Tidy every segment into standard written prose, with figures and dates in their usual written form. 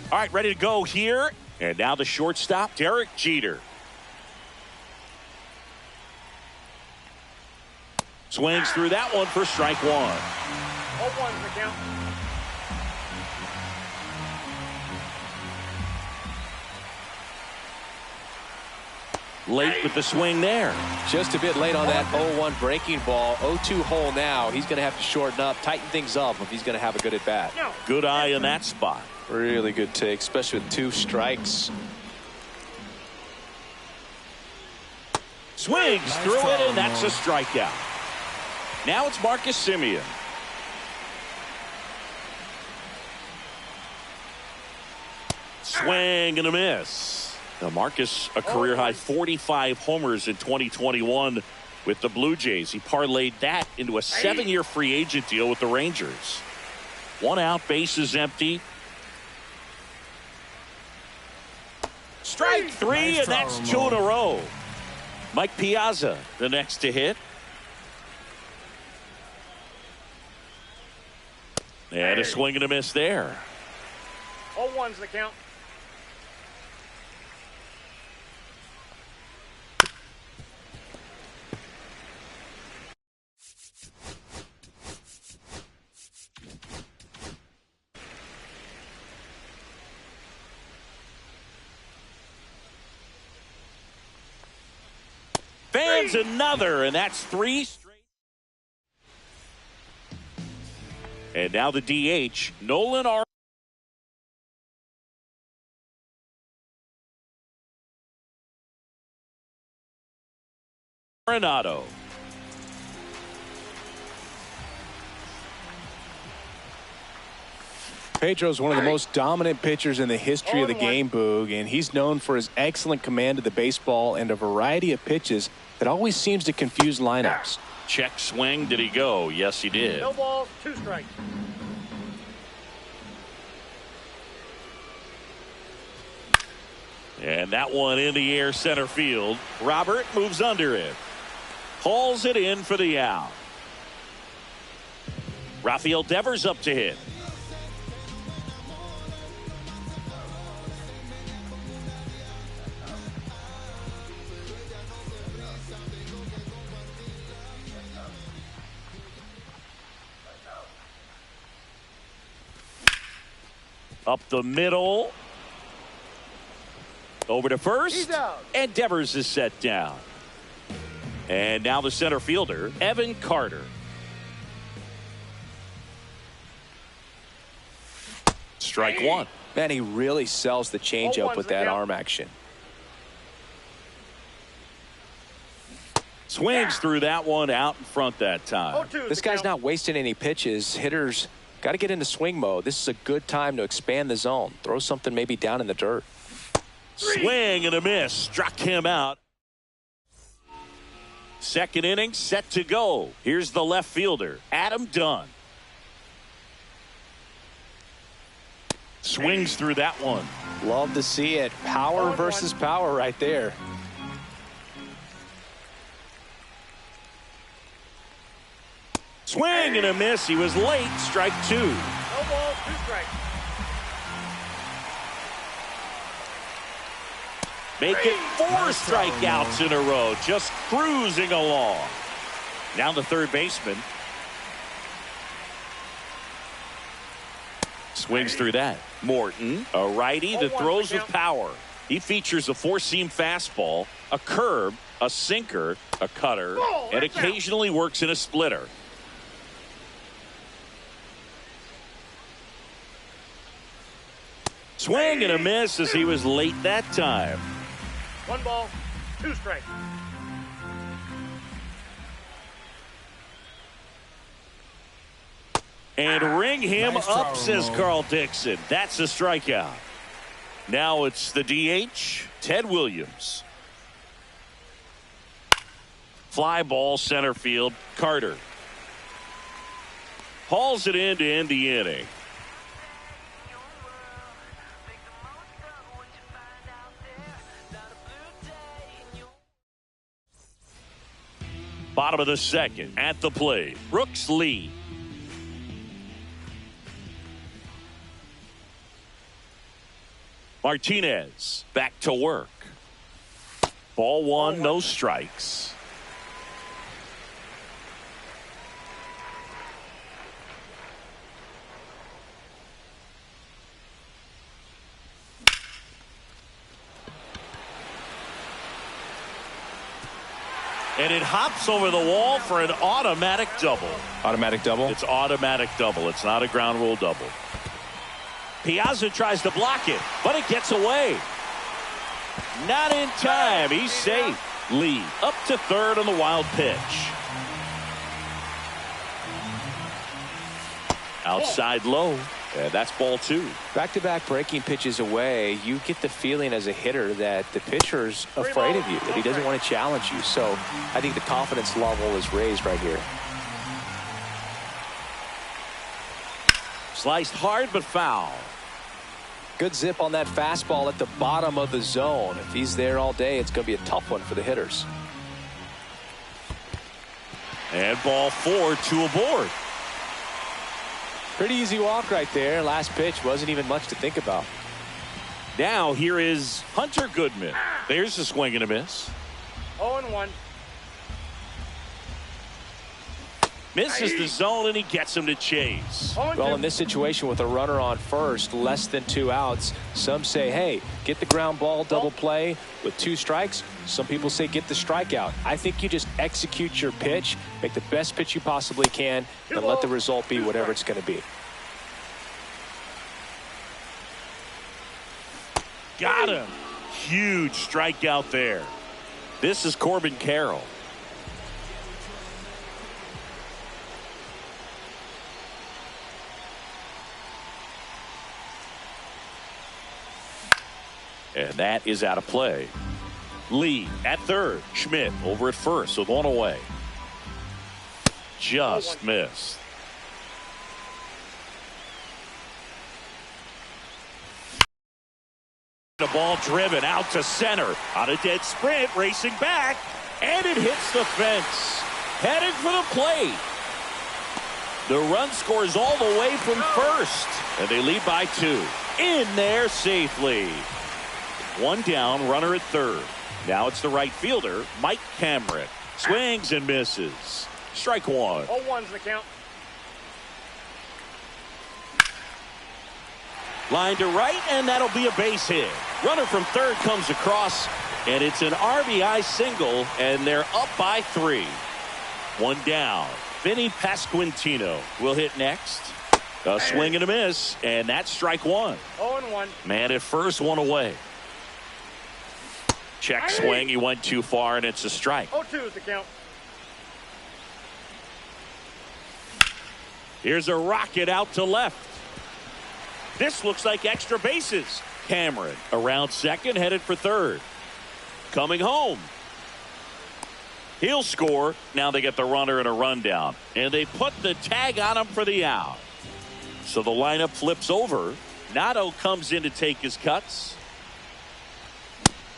All right, ready to go here. And now the shortstop, Derek Jeter. Swings through that one for strike one. 0-1's the count. Late with the swing there. Just a bit late on that 0-1 breaking ball. 0-2 hole now. He's going to have to shorten up, tighten things up if he's going to have a good at bat. Good eye in that spot. Really good take, especially with 2 strikes. Swings through it, and that's a strikeout. Now it's Marcus Semien. Swing and a miss. Now Marcus, a career-high 45 homers in 2021 with the Blue Jays. He parlayed that into a 7-year free agent deal with the Rangers. 1 out, bases empty. Strike 3, and that's 2 in a row. Mike Piazza, the next to hit. And a swing and a miss there. 0-1's the count. Fans another, and that's 3 straight. And now the DH, Nolan Arenado. Pedro's one of the most dominant pitchers in the history of the game, Boog, and he's known for his excellent command of the baseball and a variety of pitches that always seems to confuse lineups. Check swing. Did he go? Yes, he did. No balls, 2 strikes. And that one in the air center field. Robert moves under it. Hauls it in for the out. Rafael Devers up to hit. Up the middle. Over to first. And Devers is set down. And now the center fielder, Evan Carter. Strike 1. Man, he really sells the changeup with that arm action. Swings through that one out in front that time. This guy's not wasting any pitches. Hitters got to get into swing mode. This is a good time to expand the zone. Throw something maybe down in the dirt. Swing and a miss. Struck him out. Second inning set to go. Here's the left fielder, Adam Dunn. Swings through that one. Love to see it. Power versus power right there. Swing and a miss. He was late. Strike 2. No balls, 2 strikes. Make it 4 strikeouts in a row. Just cruising along. Now the third baseman. Swings through that. Morton, a righty that throws with power. He features a 4-seam fastball, a curve, a sinker, a cutter, and occasionally works in a splitter. Swing and a miss as he was late that time. 1 ball, 2 strikes. And ring him up, says Carl Dixon. That's a strikeout. Now it's the DH, Ted Williams. Fly ball center field, Carter. Hauls it in to end the inning. Bottom of the second, at the plate, Brooks Lee. Martinez back to work. Ball one, no strikes. And it hops over the wall for an automatic double. Automatic double? It's automatic double. It's not a ground rule double. Piazza tries to block it, but it gets away. Not in time. He's safe. Lee up to third on the wild pitch. Outside low. And that's ball two. Back-to-back breaking pitches away, you get the feeling as a hitter that the pitcher's afraid of you, that he doesn't want to challenge you. So I think the confidence level is raised right here. Sliced hard but foul. Good zip on that fastball at the bottom of the zone. If he's there all day, it's going to be a tough one for the hitters. And ball four, two aboard. Pretty easy walk right there. Last pitch wasn't even much to think about. Now here is Hunter Goodman. There's a swing and a miss. 0-1. Misses the zone and he gets him to chase. Well, in this situation with a runner on first, less than 2 outs, some say, hey, get the ground ball, double play with 2 strikes. Some people say get the strikeout. I think you just execute your pitch, make the best pitch you possibly can, and let the result be whatever it's going to be. Got him. Huge strikeout there. This is Corbin Carroll. And that is out of play. Lee at third. Schmidt over at first with one away. Just missed. The ball driven out to center. On a dead sprint, racing back. And it hits the fence. Headed for the plate. The run scores all the way from first. And they lead by 2. In there safely. 1 down, runner at third. Now it's the right fielder, Mike Cameron. Swings and misses. Strike one. 0-1's the count. Line to right, and that'll be a base hit. Runner from third comes across, and it's an RBI single, and they're up by 3. 1 down. Vinny Pasquantino will hit next. A swing and a miss, and that's strike 1. 0-1. Man at first, 1 away. Check swing. He went too far, and it's a strike. 0-2 is the count. Here's a rocket out to left. This looks like extra bases. Cameron around second, headed for third. Coming home. He'll score. Now they get the runner and a rundown. And they put the tag on him for the out. So the lineup flips over. Nato comes in to take his cuts.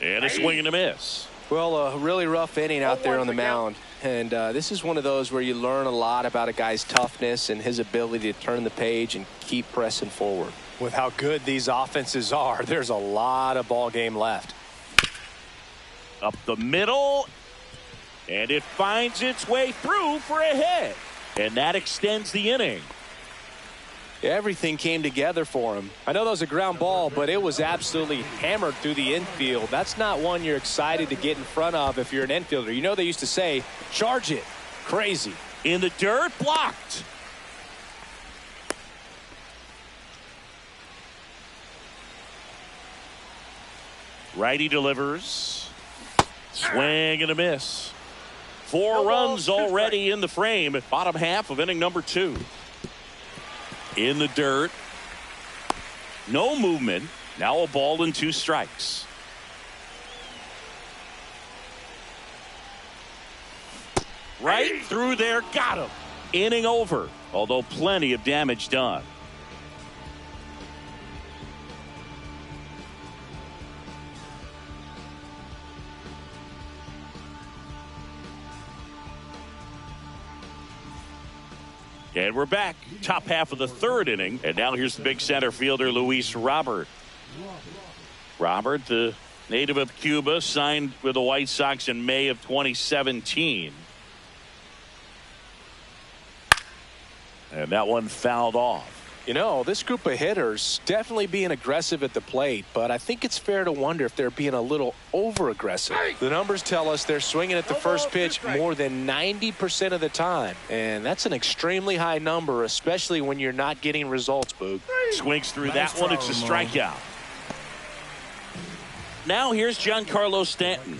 And a swing and a miss. Well, a really rough inning out there on the mound. And this is one of those where you learn a lot about a guy's toughness and his ability to turn the page and keep pressing forward. With how good these offenses are, there's a lot of ball game left. Up the middle. And it finds its way through for a hit. And that extends the inning. Everything came together for him. I know that was a ground ball, but it was absolutely hammered through the infield. That's not one you're excited to get in front of if you're an infielder. You know they used to say, charge it. Crazy. In the dirt, blocked. Righty delivers. Swing and a miss. 4 runs already in the frame. Bottom half of inning number 2. In the dirt. No movement. Now a ball and 2 strikes. Right through there. Got him. Inning over. Although plenty of damage done. And we're back. Top half of the 3rd inning. And now here's the big center fielder, Luis Robert. Robert, the native of Cuba, signed with the White Sox in May of 2017. And that one fouled off. You know, this group of hitters definitely being aggressive at the plate, but I think it's fair to wonder if they're being a little over-aggressive. The numbers tell us they're swinging at the first pitch more than 90% of the time, and that's an extremely high number, especially when you're not getting results, Boog. Swings through that one. It's a strikeout. Now here's Giancarlo Stanton.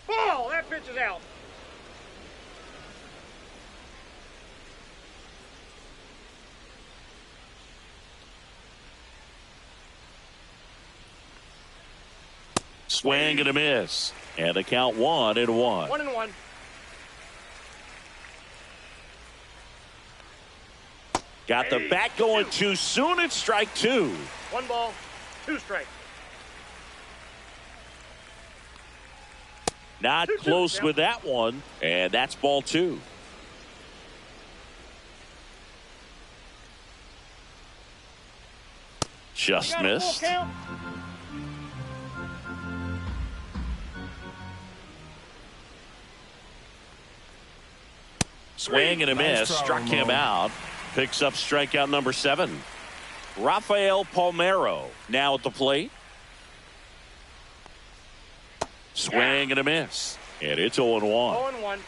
Ball! That pitch is out. Swing and a miss. And the count 1-1. 1-1. Got the bat going too soon. It's strike 2. 1 ball, 2 strikes. Not close with that one. And that's ball 2. Just missed. Swing and a miss. Struck him out. Picks up strikeout number 7. Rafael Palmeiro now at the plate. Swing and a miss. And it's 0-1. 0-1.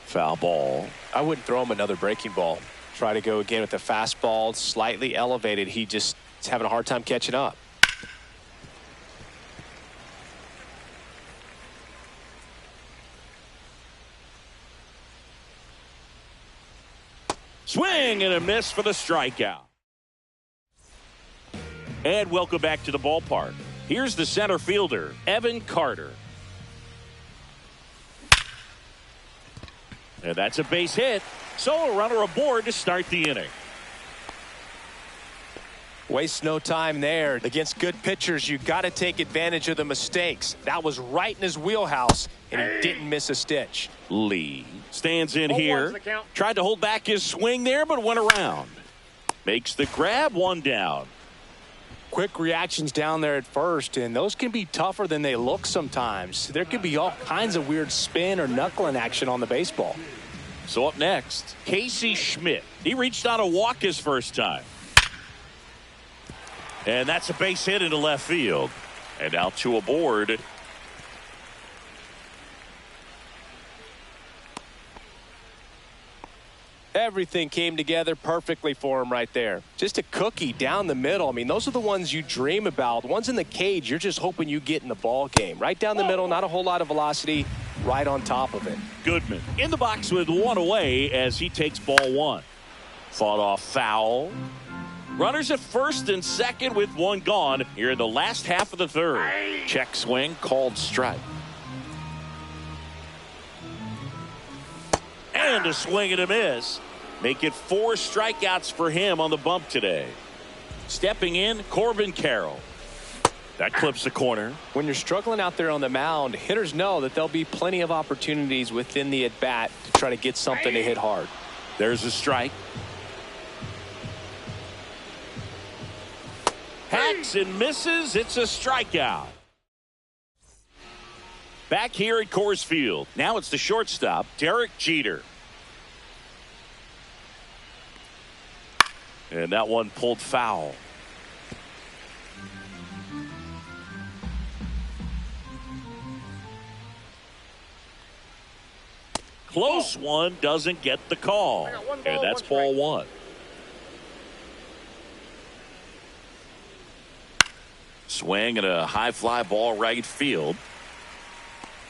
Foul ball. I wouldn't throw him another breaking ball. Try to go again with the fastball, slightly elevated. He just is having a hard time catching up. Swing and a miss for the strikeout. And welcome back to the ballpark. Here's the center fielder, Evan Carter. And that's a base hit. So a runner aboard to start the inning. Waste no time there. Against good pitchers, you got to take advantage of the mistakes. That was right in his wheelhouse, and he didn't miss a stitch. Lee stands in 0-1's here. the count. Tried to hold back his swing there, but went around. Makes the grab, 1 down. Quick reactions down there at first, and those can be tougher than they look sometimes. There could be all kinds of weird spin or knuckling action on the baseball. So up next, Casey Schmidt. He reached on a walk his first time. And that's a base hit into left field. And now 2 aboard. Everything came together perfectly for him right there. Just a cookie down the middle. I mean, those are the ones you dream about. Ones in the cage, you're just hoping you get in the ball game. Right down the middle, not a whole lot of velocity, right on top of it. Goodman in the box with 1 away as he takes ball 1. Fought off foul. Runners at first and second with 1 gone here in the last half of the 3rd. Check swing, called strike. And a swing and a miss. Make it 4 strikeouts for him on the bump today. Stepping in, Corbin Carroll. That clips the corner. When you're struggling out there on the mound, hitters know that there'll be plenty of opportunities within the at-bat to try to get something to hit hard. There's a strike. Hacks and misses. It's a strikeout. Back here at Coors Field. Now it's the shortstop, Derek Jeter. And that one pulled foul. Close one, doesn't get the call. And that's ball 1. Swing and a high fly ball right field.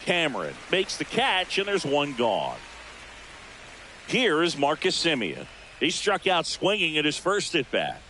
Cameron makes the catch, and there's one gone. Here is Marcus Semien. He struck out swinging at his first at bat.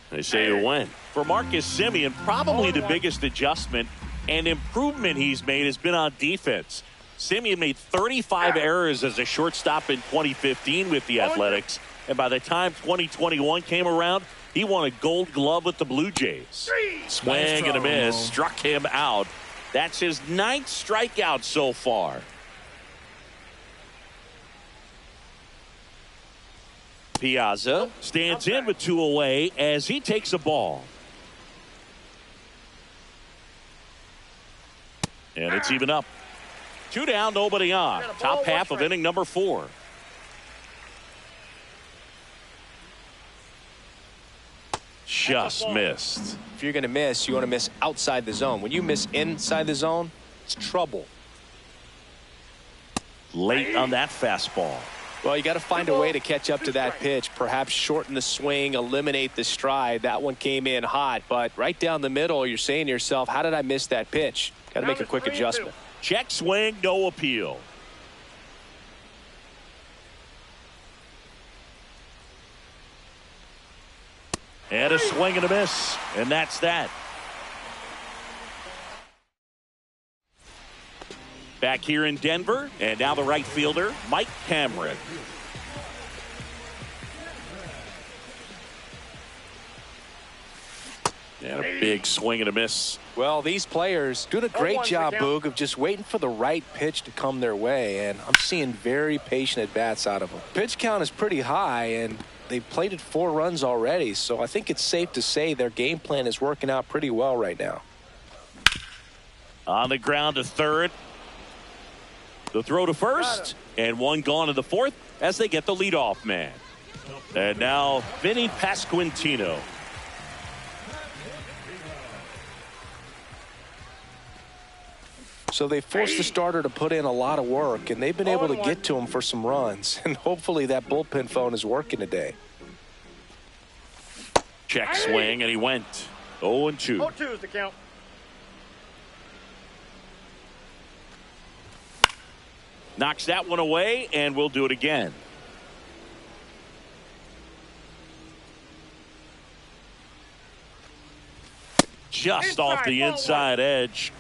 They say a win. For Marcus Semien, probably the biggest adjustment and improvement he's made has been on defense. Semien made 35 errors as a shortstop in 2015 with the Athletics. And by the time 2021 came around, he won a Gold Glove with the Blue Jays. Swing and a miss. Struck him out. That's his 9th strikeout so far. Piazza stands in with 2 away as he takes a ball. And it's even up. 2 down, nobody on. Top half of inning number 4. Just missed. If you're going to miss, you want to miss outside the zone. When you miss inside the zone, it's trouble. Late on that fastball. Well, you got to find a way to catch up to that pitch. Perhaps shorten the swing, eliminate the stride. That one came in hot, but right down the middle, you're saying to yourself, how did I miss that pitch? Got to make a quick adjustment. Check swing, no appeal. And a swing and a miss. And that's that. Back here in Denver. And now the right fielder, Mike Cameron. And a big swing and a miss. Well, these players doing a great job, Boog, of just waiting for the right pitch to come their way. And I'm seeing very patient at-bats out of them. Pitch count is pretty high, and they've plated 4 runs already. So I think it's safe to say their game plan is working out pretty well right now. On the ground to third. The throw to first. And one gone to the fourth as they get the leadoff man. And now Vinny Pasquantino. So they forced the starter to put in a lot of work, and they've been able to get to him for some runs. And hopefully that bullpen phone is working today. Check swing, and he went 0-2. 0-2 is the count. Knocks that one away, and we'll do it again. Just off the inside edge.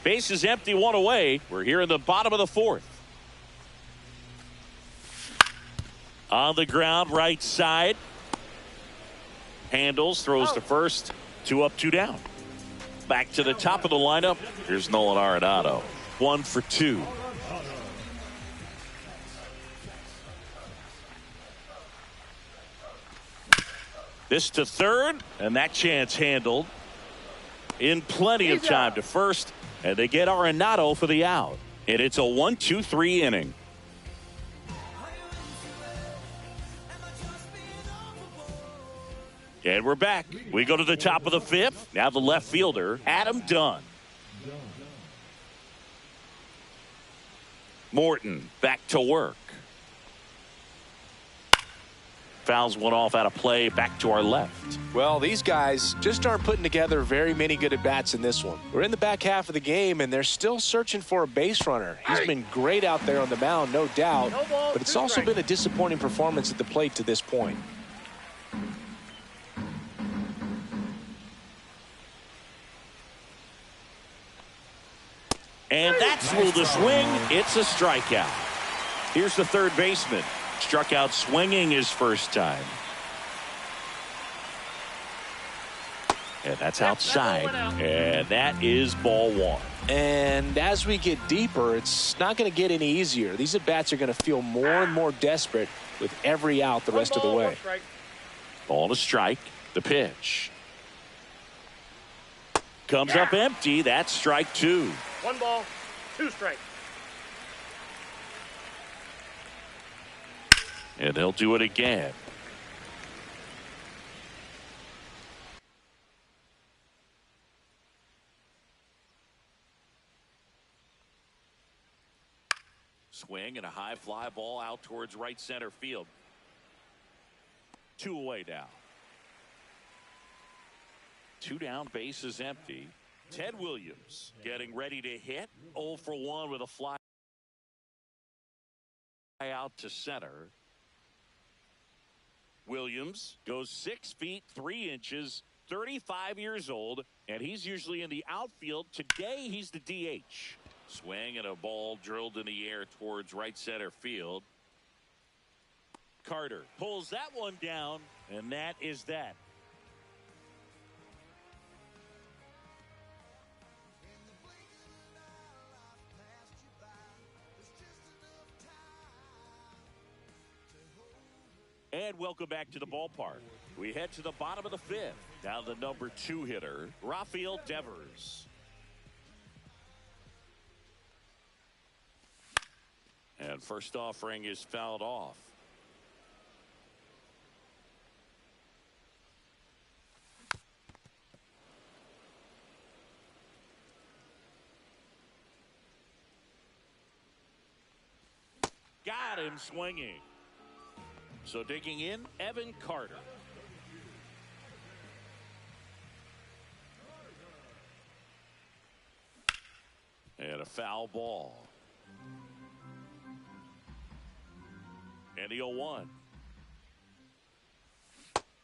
Base is empty, 1 away. We're here in the bottom of the 4th. On the ground, right side. Handles, throws to first. 2 up, 2 down. Back to the top of the lineup. Here's Nolan Arenado. 1 for 2. This to third, and that chance handled. In plenty of time to first. And they get Arenado for the out. And it's a 1-2-3 inning. And we're back. We go to the top of the 5th. Now the left fielder, Adam Dunn. Morton back to work. Fouls one off out of play, back to our left. Well, these guys just aren't putting together very many good at-bats in this one. We're in the back half of the game, and they're still searching for a base runner. He's been great out there on the mound, no doubt, but it's also been a disappointing performance at the plate to this point. And that's ruled a swing. It's a strikeout. Here's the third baseman. Struck out swinging his first time. And that's outside. And that is ball 1. And as we get deeper, it's not going to get any easier. These at-bats are going to feel more and more desperate with every out the rest of the way. Ball to strike. The pitch. Comes up empty. That's strike 2. 1 ball, 2 strikes. And they'll do it again. swing and a high fly ball out towards right center field. 2 away now. 2 down, bases empty. Ted Williams getting ready to hit. 0 for 1 with a fly out to center. Williams goes 6 feet 3 inches, 35 years old, and he's usually in the outfield. Today he's the DH. Swing and a ball drilled in the air towards right center field. Carter pulls that one down, and that is that. And welcome back to the ballpark. We head to the bottom of the 5th. Now the number 2 hitter, Rafael Devers. And first offering is fouled off. Got him swinging. So digging in, Evan Carter. And a foul ball. And the 0-1.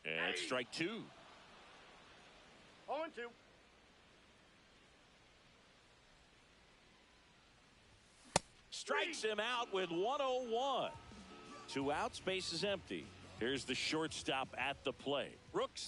And strike 2. 0-2. Strikes him out with 101. 2 outs, bases empty. Here's the shortstop at the plate. Brooks